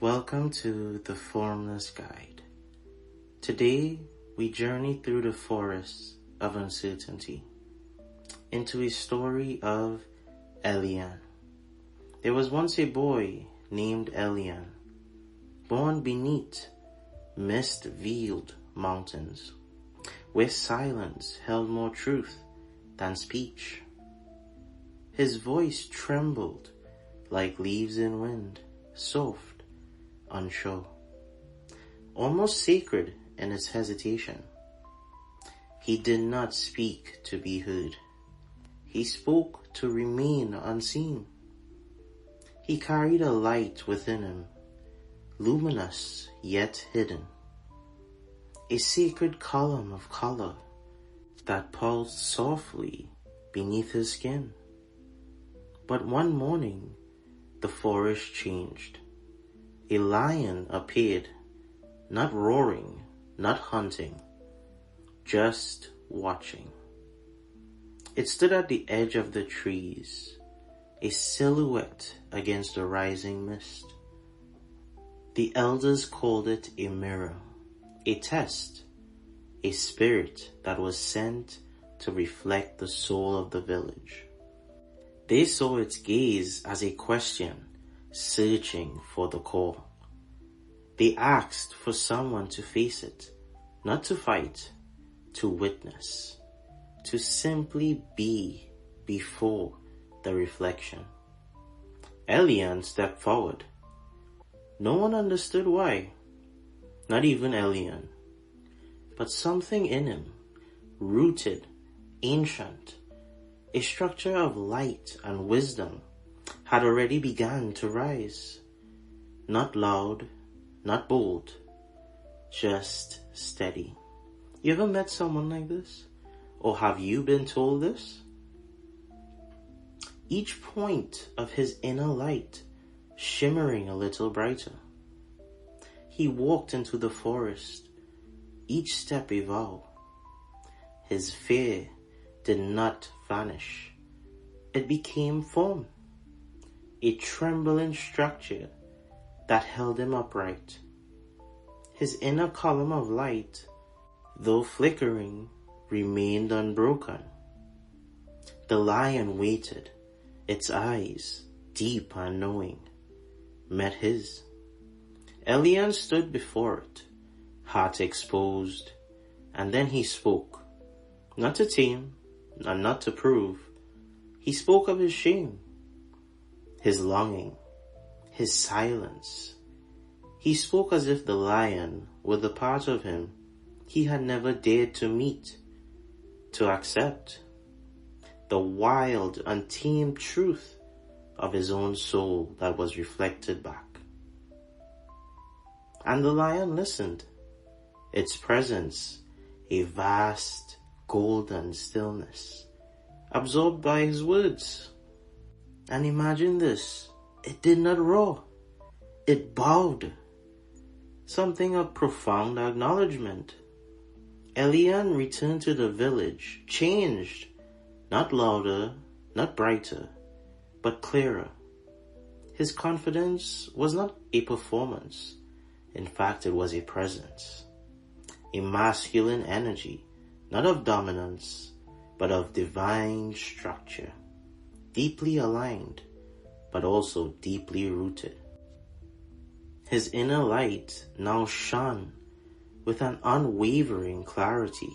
Welcome to the Formless Guide. Today, we journey through the forest of uncertainty into a story of Elian. There was once a boy named Elian, born beneath mist-veiled mountains, where silence held more truth than speech. His voice trembled like leaves in wind, soft, unsure, almost sacred in its hesitation. He did not speak to be heard. He spoke to remain unseen. He carried a light within him, luminous yet hidden, a sacred column of color that pulsed softly beneath his skin. But one morning, the forest changed. A lion appeared, not roaring, not hunting, just watching. It stood at the edge of the trees, a silhouette against the rising mist. The elders called it a mirror, a test, a spirit that was sent to reflect the soul of the village. They saw its gaze as a question, searching for the call. They asked for someone to face it, not to fight, to witness, to simply be before the reflection. Elian stepped forward. No one understood why, not even Elian, but something in him, rooted, ancient, a structure of light and wisdom, had already begun to rise. Not loud, not bold, just steady. You ever met someone like this? Or have you been told this? Each point of his inner light shimmering a little brighter. He walked into the forest, each step a vow. His fear did not vanish. It became form, a trembling structure that held him upright. His inner column of light, though flickering, remained unbroken. The lion waited, its eyes, deep and knowing, met his. Elian stood before it, heart exposed, and then he spoke, not to tame, and not to prove. He spoke of his shame, his longing, his silence. He spoke as if the lion were the part of him he had never dared to meet, to accept, the wild, untamed truth of his own soul that was reflected back. And the lion listened, its presence a vast, golden stillness, absorbed by his words. And imagine this, it did not roar, it bowed, something of profound acknowledgement. Elian returned to the village, changed, not louder, not brighter, but clearer. His confidence was not a performance. In fact, it was a presence, a masculine energy, not of dominance, but of divine structure, deeply aligned, but also deeply rooted. His inner light now shone with an unwavering clarity,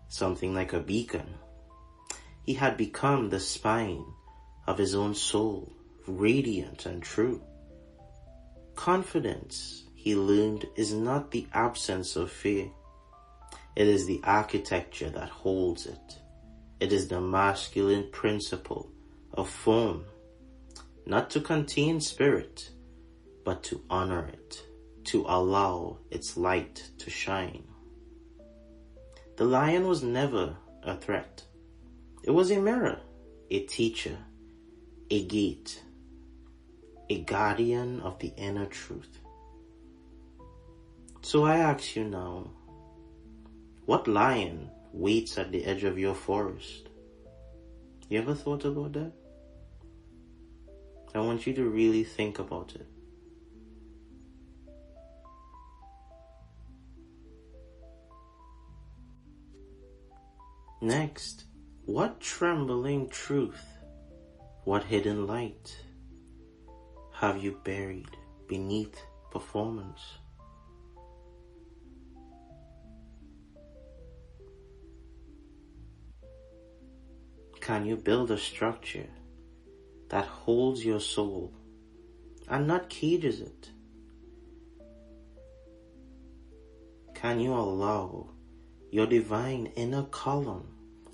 something like a beacon. He had become the spine of his own soul, radiant and true. Confidence, he learned, is not the absence of fear. It is the architecture that holds it. It is the masculine principle of form, not to contain spirit, but to honor it, to allow its light to shine. The lion was never a threat. It was a mirror, a teacher, a gate, a guardian of the inner truth. So I ask you now, what lion waits at the edge of your forest? You ever thought about that? I want you to really think about it. Next, what trembling truth, what hidden light have you buried beneath performance? Can you build a structure that holds your soul and not cages it? Can you allow your divine inner column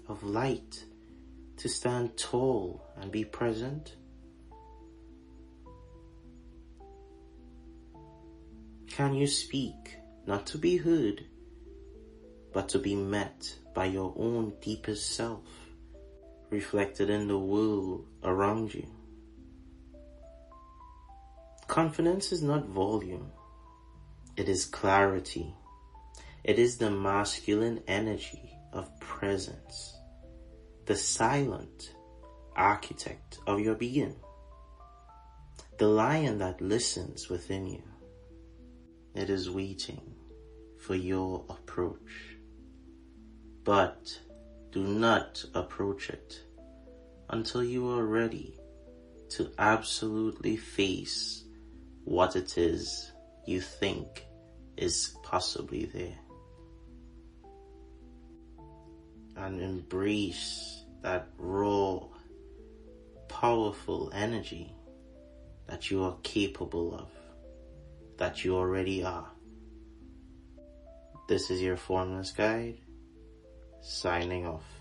of light to stand tall and be present? Can you speak not to be heard, but to be met by your own deepest self, reflected in the world around you? Confidence is not volume, it is clarity. It is the masculine energy of presence, the silent architect of your being, the lion that listens within you. It is waiting for your approach, but do not approach it until you are ready to absolutely face what it is you think is possibly there. And embrace that raw, powerful energy that you are capable of, that you already are. This is your Formless Guide, signing off.